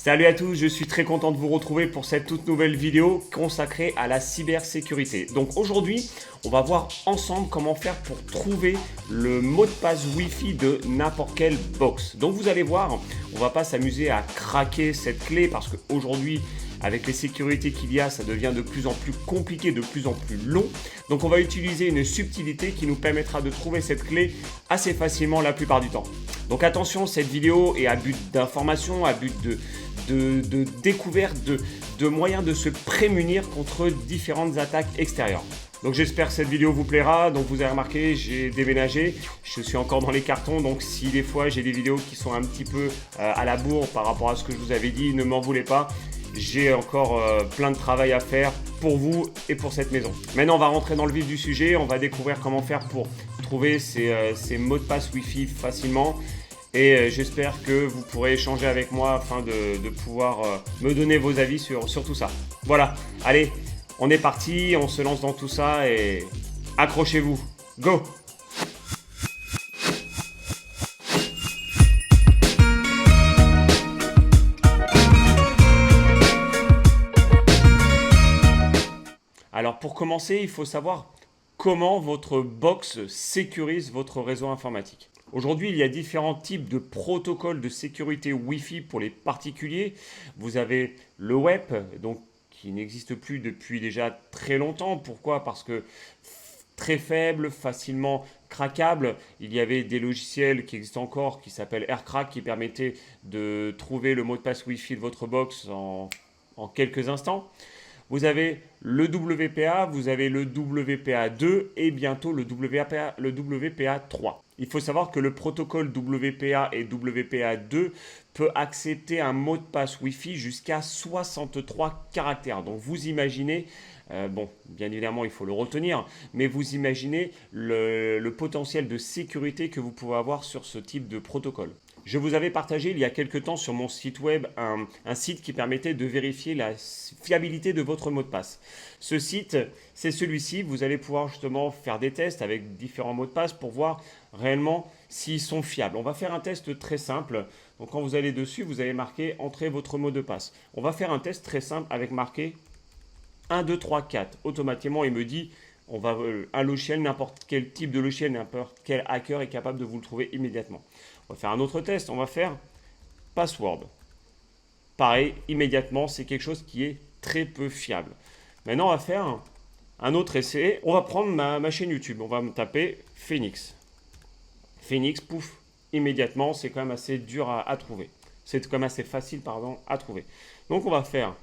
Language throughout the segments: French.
Salut à tous, je suis très content de vous retrouver pour cette toute nouvelle vidéo consacrée à la cybersécurité. Donc aujourd'hui, on va voir ensemble comment faire pour trouver le mot de passe Wi-Fi de n'importe quelle box. Donc vous allez voir, on va pas s'amuser à craquer cette clé parce qu'aujourd'hui, avec les sécurités qu'il y a, ça devient de plus en plus compliqué, de plus en plus long. Donc on va utiliser une subtilité qui nous permettra de trouver cette clé assez facilement la plupart du temps. Donc attention, cette vidéo est à but d'information, à but de découverte, de moyens de se prémunir contre différentes attaques extérieures. Donc j'espère que cette vidéo vous plaira. Donc vous avez remarqué, j'ai déménagé, je suis encore dans les cartons, donc si des fois j'ai des vidéos qui sont un petit peu à la bourre par rapport à ce que je vous avais dit, ne m'en voulez pas. J'ai encore plein de travail à faire pour vous et pour cette maison. Maintenant, on va rentrer dans le vif du sujet. On va découvrir comment faire pour trouver ces mots de passe Wi-Fi facilement. Et j'espère que vous pourrez échanger avec moi afin de pouvoir me donner vos avis sur tout ça. Voilà, allez, on est parti, on se lance dans tout ça et accrochez-vous. Go! Alors pour commencer, il faut savoir comment votre box sécurise votre réseau informatique. Aujourd'hui, il y a différents types de protocoles de sécurité Wi-Fi pour les particuliers. Vous avez le web, donc qui n'existe plus depuis déjà très longtemps. Pourquoi? Parce que très faible, facilement craquable. Il y avait des logiciels qui existent encore qui s'appellent AirCrack qui permettaient de trouver le mot de passe Wi-Fi de votre box en quelques instants. Vous avez le WPA, vous avez le WPA2 et bientôt le WPA3. Il faut savoir que le protocole WPA et WPA2 peut accepter un mot de passe Wi-Fi jusqu'à 63 caractères. Donc vous imaginez, bon, bien évidemment il faut le retenir, mais vous imaginez le potentiel de sécurité que vous pouvez avoir sur ce type de protocole. Je vous avais partagé il y a quelques temps sur mon site web un site qui permettait de vérifier la fiabilité de votre mot de passe. Ce site, c'est celui-ci. Vous allez pouvoir justement faire des tests avec différents mots de passe pour voir réellement s'ils sont fiables. On va faire un test très simple. Donc quand vous allez dessus, vous allez marquer « Entrez votre mot de passe ». On va faire un test très simple avec marqué 1, 2, 3, 4. Automatiquement, il me dit un logiciel, n'importe quel type de logiciel, n'importe quel hacker est capable de vous le trouver immédiatement. On va faire un autre test, on va faire password. Pareil, immédiatement, c'est quelque chose qui est très peu fiable. Maintenant, on va faire un autre essai. On va prendre ma chaîne YouTube, on va me taper Phoenix. Phoenix, pouf, immédiatement, c'est quand même assez dur à trouver. C'est quand même assez facile, pardon, à trouver. Donc, on va faire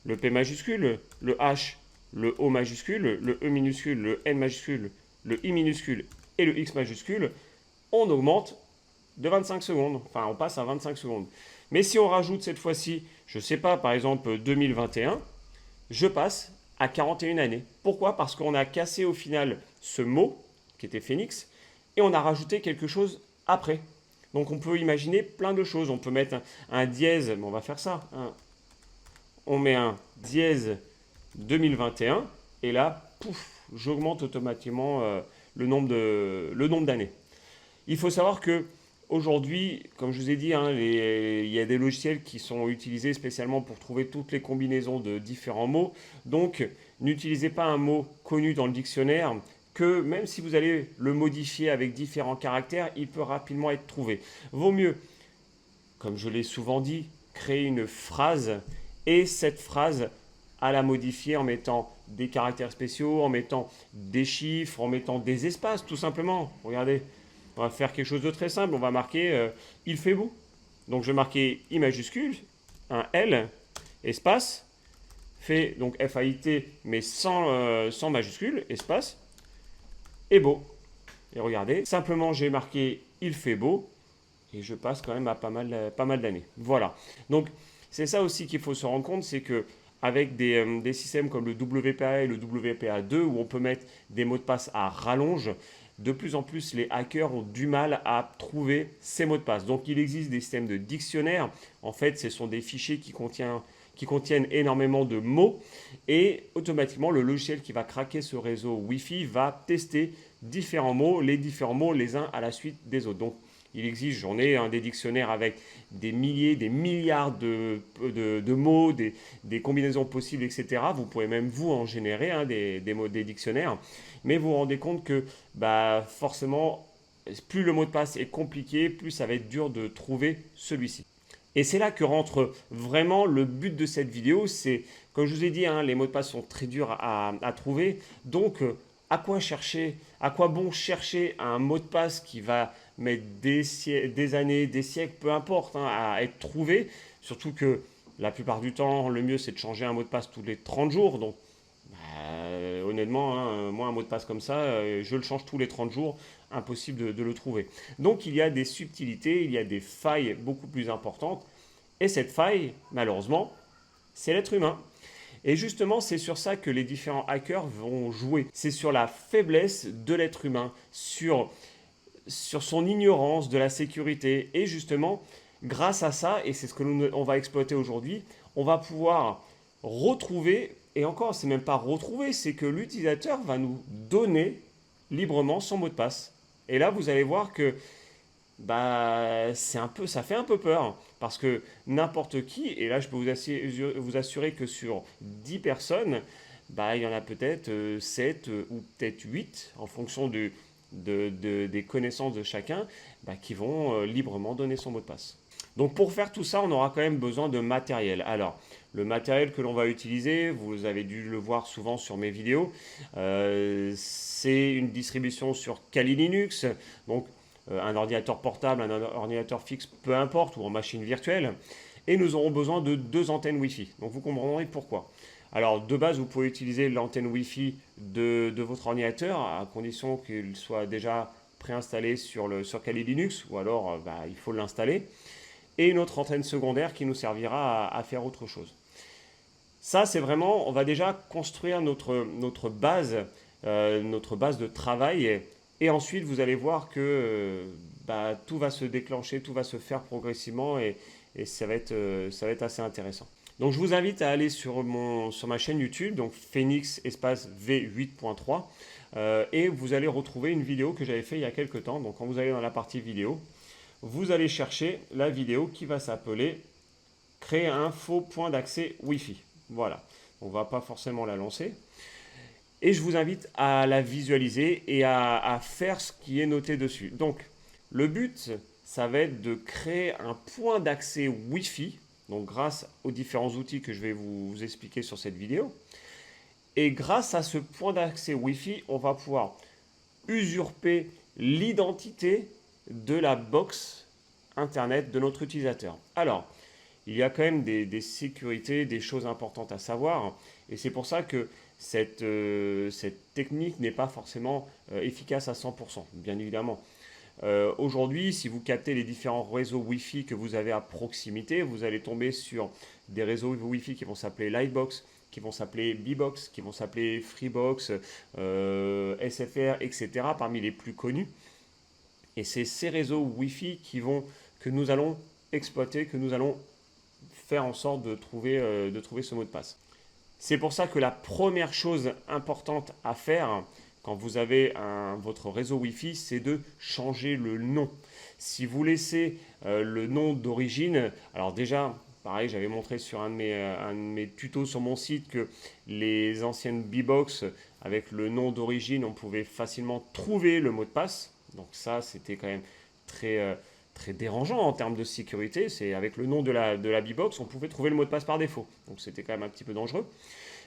le P majuscule, le H, le O majuscule, le E minuscule, le N majuscule, le I minuscule et le X majuscule. On augmente de 25 secondes. Enfin, on passe à 25 secondes. Mais si on rajoute cette fois-ci, je ne sais pas, par exemple 2021, je passe à 41 années. Pourquoi? Parce qu'on a cassé au final ce mot, qui était Phoenix, et on a rajouté quelque chose après. Donc on peut imaginer plein de choses. On peut mettre un dièse, mais on va faire ça. On met un dièse 2021, et là, pouf, j'augmente automatiquement le nombre d'années. Il faut savoir que aujourd'hui, comme je vous ai dit, il y a des logiciels qui sont utilisés spécialement pour trouver toutes les combinaisons de différents mots. Donc, n'utilisez pas un mot connu dans le dictionnaire que même si vous allez le modifier avec différents caractères, il peut rapidement être trouvé. Vaut mieux, comme je l'ai souvent dit, créer une phrase et cette phrase à la modifier en mettant des caractères spéciaux, en mettant des chiffres, en mettant des espaces tout simplement. Regardez. On va faire quelque chose de très simple. On va marquer il fait beau. Donc je vais marquer I majuscule, un L, espace, fait donc F-A-I-T, mais sans majuscule, espace, et beau. Et regardez, simplement j'ai marqué il fait beau, et je passe quand même à pas mal d'années. Voilà. Donc c'est ça aussi qu'il faut se rendre compte, c'est que avec des systèmes comme le WPA et le WPA2, où on peut mettre des mots de passe à rallonge, de plus en plus, les hackers ont du mal à trouver ces mots de passe. Donc, il existe des systèmes de dictionnaire. En fait, ce sont des fichiers qui contiennent énormément de mots. Et automatiquement, le logiciel qui va craquer ce réseau Wi-Fi va tester différents mots les uns à la suite des autres. Donc, il existe, j'en ai des dictionnaires avec des milliers, des milliards de mots, des combinaisons possibles, etc. Vous pouvez même vous en générer des dictionnaires, mais vous vous rendez compte que bah, forcément, plus le mot de passe est compliqué, plus ça va être dur de trouver celui-ci. Et c'est là que rentre vraiment le but de cette vidéo. C'est, comme je vous ai dit, les mots de passe sont très durs à trouver. Donc, à quoi chercher, à quoi bon chercher un mot de passe qui va mettre des années, des siècles, peu importe, à être trouvé. Surtout que la plupart du temps, le mieux c'est de changer un mot de passe tous les 30 jours. Donc, honnêtement, moi un mot de passe comme ça, je le change tous les 30 jours, impossible de le trouver. Donc il y a des subtilités, il y a des failles beaucoup plus importantes. Et cette faille, malheureusement, c'est l'être humain. Et justement, c'est sur ça que les différents hackers vont jouer. C'est sur la faiblesse de l'être humain, sur son ignorance de la sécurité. Et justement, grâce à ça, et c'est ce que on va exploiter aujourd'hui, on va pouvoir retrouver, et encore, c'est même pas retrouver, c'est que l'utilisateur va nous donner librement son mot de passe. Et là, vous allez voir que bah, ça fait un peu peur. Parce que n'importe qui, et là je peux vous assurer que sur 10 personnes, bah, il y en a peut-être 7 ou peut-être 8 en fonction des connaissances de chacun, bah, qui vont librement donner son mot de passe. Donc pour faire tout ça, on aura quand même besoin de matériel. Alors, le matériel que l'on va utiliser, vous avez dû le voir souvent sur mes vidéos, c'est une distribution sur Kali Linux, donc un ordinateur portable, un ordinateur fixe, peu importe, ou en machine virtuelle. Et nous aurons besoin de 2 antennes Wi-Fi. Donc vous comprendrez pourquoi. Alors de base, vous pouvez utiliser l'antenne Wi-Fi de votre ordinateur, à condition qu'il soit déjà préinstallé sur Kali Linux, ou alors il faut l'installer. Et une autre antenne secondaire qui nous servira à faire autre chose. Ça, c'est vraiment, on va déjà construire notre base de travail. Et ensuite, vous allez voir que tout va se déclencher, tout va se faire progressivement et ça va être assez intéressant. Donc, je vous invite à aller sur ma chaîne YouTube, donc Phoenix espace V8.3, et vous allez retrouver une vidéo que j'avais fait il y a quelques temps. Donc, quand vous allez dans la partie vidéo, vous allez chercher la vidéo qui va s'appeler « Créer un faux point d'accès Wi-Fi ». Voilà, on ne va pas forcément la lancer. Et je vous invite à la visualiser et à faire ce qui est noté dessus. Donc, le but, ça va être de créer un point d'accès Wi-Fi, donc grâce aux différents outils que je vais vous expliquer sur cette vidéo. Et grâce à ce point d'accès Wi-Fi, on va pouvoir usurper l'identité de la box Internet de notre utilisateur. Alors, il y a quand même des sécurités, des choses importantes à savoir. Et c'est pour ça que cette technique n'est pas forcément efficace à 100%, bien évidemment. Aujourd'hui, si vous captez les différents réseaux Wi-Fi que vous avez à proximité, vous allez tomber sur des réseaux Wi-Fi qui vont s'appeler Lightbox, qui vont s'appeler B-Box, qui vont s'appeler Freebox, SFR, etc., parmi les plus connus. Et c'est ces réseaux Wi-Fi que nous allons exploiter, que nous allons faire en sorte de trouver ce mot de passe. C'est pour ça que la première chose importante à faire quand vous avez votre réseau Wi-Fi, c'est de changer le nom. Si vous laissez le nom d'origine, alors déjà, pareil, j'avais montré sur un de mes tutos sur mon site que les anciennes B-Box, avec le nom d'origine, on pouvait facilement trouver le mot de passe. Donc ça, c'était quand même très dérangeant en termes de sécurité. C'est avec le nom de la B-Box, on pouvait trouver le mot de passe par défaut. Donc c'était quand même un petit peu dangereux.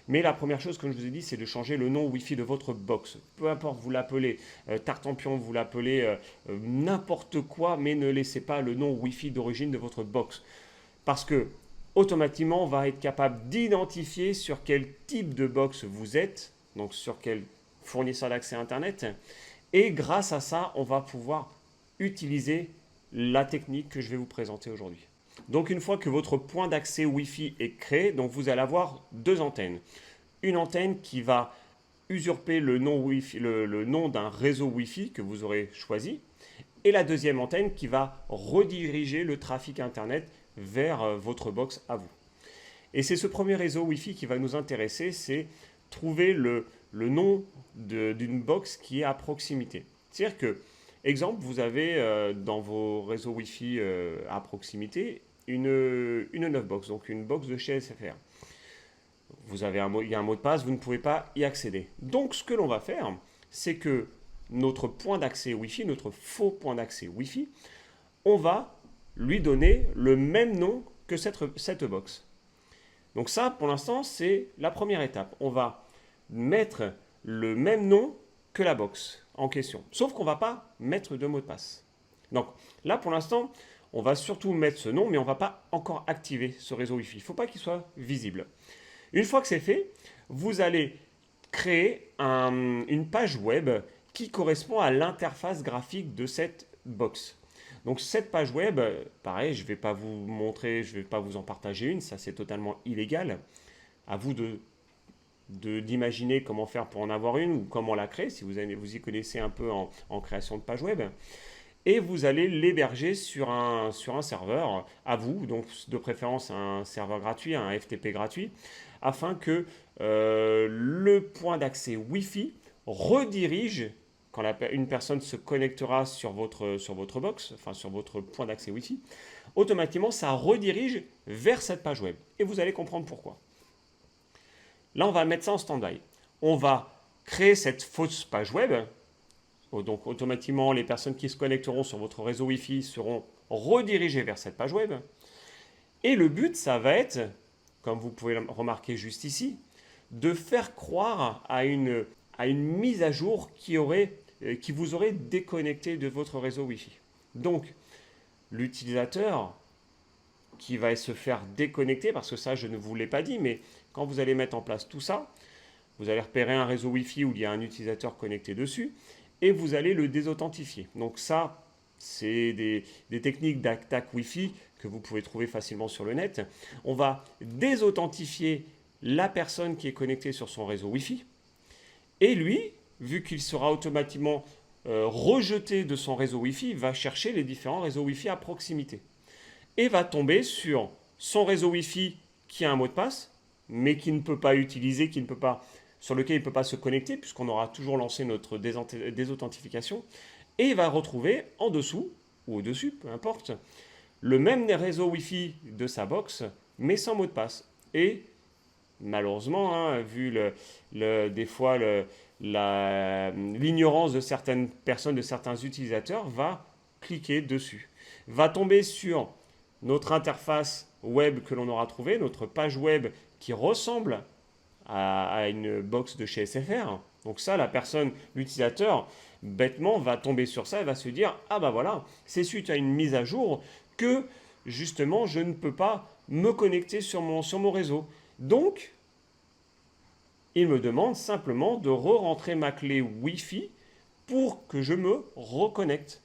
Mais la première chose, comme je vous ai dit, c'est de changer le nom Wi-Fi de votre box. Peu importe, vous l'appelez Tartampion, vous l'appelez n'importe quoi, mais ne laissez pas le nom Wi-Fi d'origine de votre box. Parce que automatiquement, on va être capable d'identifier sur quel type de box vous êtes, donc sur quel fournisseur d'accès Internet. Et grâce à ça, on va pouvoir utiliser la technique que je vais vous présenter aujourd'hui. Donc une fois que votre point d'accès Wi-Fi est créé, donc vous allez avoir 2 antennes. Une antenne qui va usurper le nom d'un réseau Wi-Fi que vous aurez choisi. Et la deuxième antenne qui va rediriger le trafic Internet vers votre box à vous. Et c'est ce premier réseau Wi-Fi qui va nous intéresser, c'est trouver le nom d'une box qui est à proximité. C'est-à-dire que Exemple, vous avez dans vos réseaux Wi-Fi à proximité une 9box, donc une box de chez SFR. Il y a un mot de passe, vous ne pouvez pas y accéder. Donc ce que l'on va faire, c'est que notre point d'accès Wi-Fi, notre faux point d'accès Wi-Fi, on va lui donner le même nom que cette box. Donc ça, pour l'instant, c'est la première étape. On va mettre le même nom que la box en question. Sauf qu'on ne va pas mettre de mot de passe. Donc là, pour l'instant, on va surtout mettre ce nom, mais on ne va pas encore activer ce réseau Wi-Fi. Il ne faut pas qu'il soit visible. Une fois que c'est fait, vous allez créer une page web qui correspond à l'interface graphique de cette box. Donc cette page web, pareil, je ne vais pas vous montrer, je ne vais pas vous en partager une, ça c'est totalement illégal. À vous d'imaginer comment faire pour en avoir une ou comment la créer, si vous y connaissez un peu en création de page web. Et vous allez l'héberger sur un serveur à vous, donc de préférence un serveur gratuit, un FTP gratuit, afin que le point d'accès Wi-Fi redirige, quand une personne se connectera sur votre box, enfin sur votre point d'accès Wi-Fi, automatiquement ça redirige vers cette page web. Et vous allez comprendre pourquoi. Là, on va mettre ça en stand-by. On va créer cette fausse page web. Donc automatiquement, les personnes qui se connecteront sur votre réseau Wi-Fi seront redirigées vers cette page web. Et le but, ça va être, comme vous pouvez le remarquer juste ici, de faire croire à une mise à jour qui vous aurait déconnecté de votre réseau Wi-Fi. Donc, l'utilisateur qui va se faire déconnecter, parce que ça, je ne vous l'ai pas dit, mais quand vous allez mettre en place tout ça, vous allez repérer un réseau Wi-Fi où il y a un utilisateur connecté dessus, et vous allez le désauthentifier. Donc ça, c'est des techniques d'attaque Wi-Fi que vous pouvez trouver facilement sur le net. On va désauthentifier la personne qui est connectée sur son réseau Wi-Fi. Et lui, vu qu'il sera automatiquement rejeté de son réseau Wi-Fi, va chercher les différents réseaux Wi-Fi à proximité. Et va tomber sur son réseau Wi-Fi qui a un mot de passe, mais qui ne peut pas utiliser, sur lequel il ne peut pas se connecter, puisqu'on aura toujours lancé notre désauthentification. Et il va retrouver en dessous, ou au-dessus, peu importe, le même réseau Wi-Fi de sa box, mais sans mot de passe. Et malheureusement, vu des fois l'ignorance de certaines personnes, de certains utilisateurs, va cliquer dessus. Va tomber sur notre interface web que l'on aura trouvée, notre page web qui ressemble à une box de chez SFR. Donc ça, l'utilisateur, bêtement, va tomber sur ça et va se dire « Ah bah voilà, c'est suite à une mise à jour que, justement, je ne peux pas me connecter sur mon réseau. » Donc, il me demande simplement de re-rentrer ma clé Wi-Fi pour que je me reconnecte.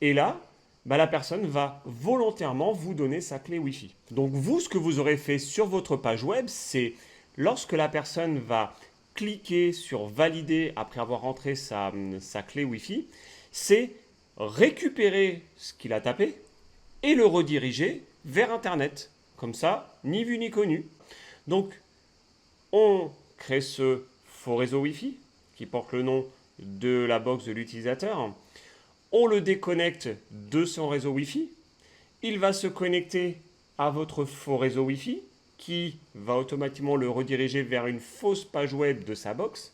Et là, la personne va volontairement vous donner sa clé Wi-Fi. Donc vous, ce que vous aurez fait sur votre page web, c'est lorsque la personne va cliquer sur valider après avoir rentré sa clé Wi-Fi, c'est récupérer ce qu'il a tapé et le rediriger vers Internet. Comme ça, ni vu ni connu. Donc, on crée ce faux réseau Wi-Fi qui porte le nom de la box de l'utilisateur. On le déconnecte de son réseau Wi-Fi. Il va se connecter à votre faux réseau Wi-Fi qui va automatiquement le rediriger vers une fausse page web de sa box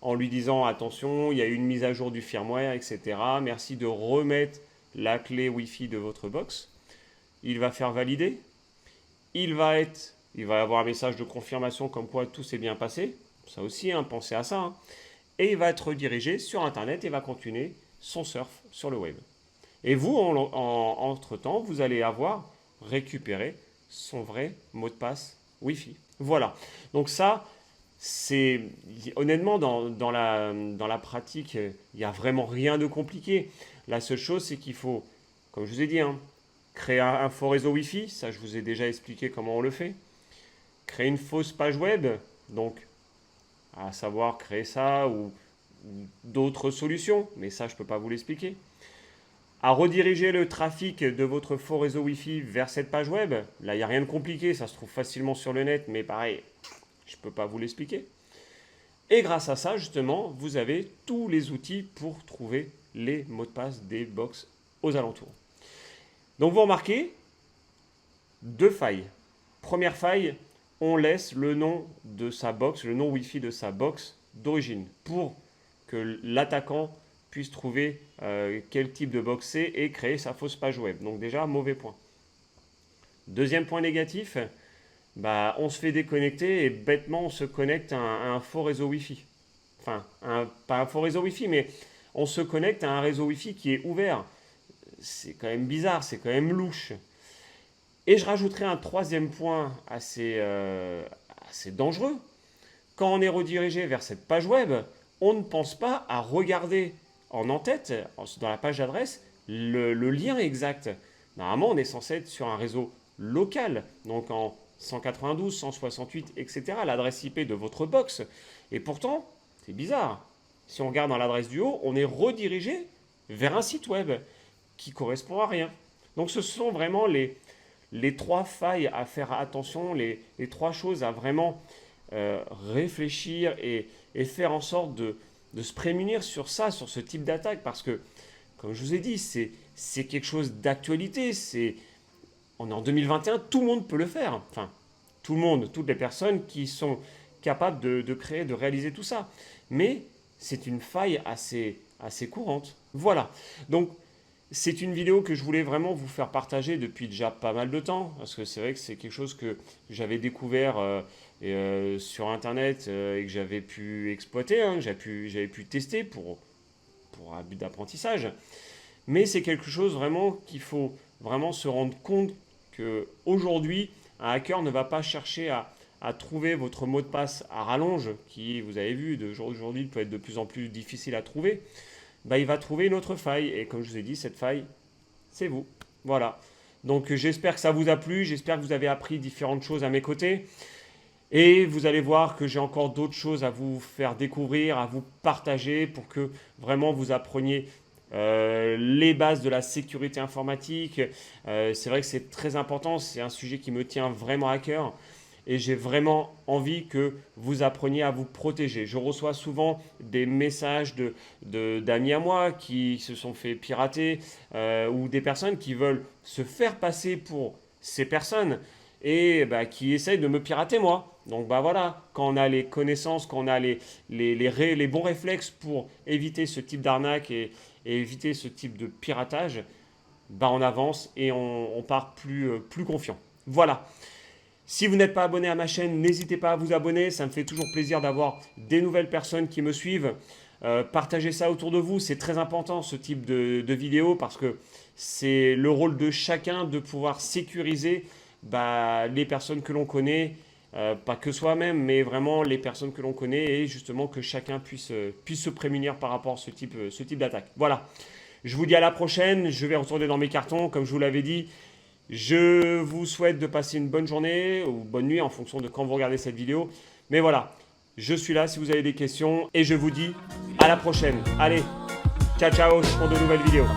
en lui disant attention, il y a eu une mise à jour du firmware, etc. Merci de remettre la clé Wi-Fi de votre box. Il va faire valider. Il va avoir un message de confirmation comme quoi tout s'est bien passé. Ça aussi, pensez à ça. Et il va être redirigé sur Internet et va continuer son surf sur le web. Et vous, entre-temps, vous allez avoir récupéré son vrai mot de passe Wi-Fi. Voilà. Donc ça, c'est honnêtement, dans la pratique, il n'y a vraiment rien de compliqué. La seule chose, c'est qu'il faut, comme je vous ai dit, créer un faux réseau Wi-Fi. Ça, je vous ai déjà expliqué comment on le fait. Créer une fausse page web. Donc, à savoir créer ça ou d'autres solutions. Mais ça, je ne peux pas vous l'expliquer. À rediriger le trafic de votre faux réseau Wi-Fi vers cette page web. Là, il n'y a rien de compliqué, ça se trouve facilement sur le net, mais pareil, je ne peux pas vous l'expliquer. Et grâce à ça, justement, vous avez tous les outils pour trouver les mots de passe des box aux alentours. Donc vous remarquez, 2 failles. Première faille, on laisse le nom de sa box, le nom Wi-Fi de sa box d'origine pour que l'attaquant puisse trouver quel type de box c'est et créer sa fausse page web. Donc déjà, mauvais point. Deuxième point négatif, on se fait déconnecter et bêtement on se connecte à un faux réseau Wi-Fi. Enfin, pas un faux réseau Wi-Fi, mais on se connecte à un réseau Wi-Fi qui est ouvert. C'est quand même bizarre, c'est quand même louche. Et je rajouterai un troisième point assez dangereux. Quand on est redirigé vers cette page web, on ne pense pas à regarder en en-tête, dans la page d'adresse, le lien exact. Normalement, on est censé être sur un réseau local, donc en 192, 168, etc., l'adresse IP de votre box. Et pourtant, c'est bizarre. Si on regarde dans l'adresse du haut, on est redirigé vers un site web qui correspond à rien. Donc ce sont vraiment les 3 failles à faire attention, les 3 choses à vraiment réfléchir et faire en sorte de se prémunir sur ça, sur ce type d'attaque, parce que, comme je vous ai dit, c'est quelque chose d'actualité. On est en 2021, tout le monde peut le faire. Enfin, tout le monde, toutes les personnes qui sont capables de créer, de réaliser tout ça. Mais c'est une faille assez courante. Voilà. Donc, c'est une vidéo que je voulais vraiment vous faire partager depuis déjà pas mal de temps, parce que c'est vrai que c'est quelque chose que j'avais découvert sur Internet et que j'avais pu exploiter, hein, j'avais pu tester pour un but d'apprentissage. Mais c'est quelque chose vraiment qu'il faut vraiment se rendre compte qu'aujourd'hui, un hacker ne va pas chercher à trouver votre mot de passe à rallonge, qui, vous avez vu, aujourd'hui peut être de plus en plus difficile à trouver. Il va trouver une autre faille. Et comme je vous ai dit, cette faille, c'est vous. Voilà. Donc j'espère que ça vous a plu. J'espère que vous avez appris différentes choses à mes côtés. Et vous allez voir que j'ai encore d'autres choses à vous faire découvrir, à vous partager pour que vraiment vous appreniez les bases de la sécurité informatique. C'est vrai que c'est très important. C'est un sujet qui me tient vraiment à cœur. Et j'ai vraiment envie que vous appreniez à vous protéger. Je reçois souvent des messages d'amis à moi qui se sont fait pirater ou des personnes qui veulent se faire passer pour ces personnes et qui essayent de me pirater moi. Donc voilà, quand on a les connaissances, quand on a les bons réflexes pour éviter ce type d'arnaque et éviter ce type de piratage, on avance et on part plus confiant. Voilà. Si vous n'êtes pas abonné à ma chaîne, n'hésitez pas à vous abonner. Ça me fait toujours plaisir d'avoir des nouvelles personnes qui me suivent. Partagez ça autour de vous. C'est très important ce type de vidéo parce que c'est le rôle de chacun de pouvoir sécuriser les personnes que l'on connaît. Pas que soi-même, mais vraiment les personnes que l'on connaît et justement que chacun puisse se prémunir par rapport à ce type d'attaque. Voilà. Je vous dis à la prochaine. Je vais retourner dans mes cartons, comme je vous l'avais dit. Je vous souhaite de passer une bonne journée ou bonne nuit en fonction de quand vous regardez cette vidéo. Mais voilà, je suis là si vous avez des questions et je vous dis à la prochaine. Allez, ciao ciao pour de nouvelles vidéos.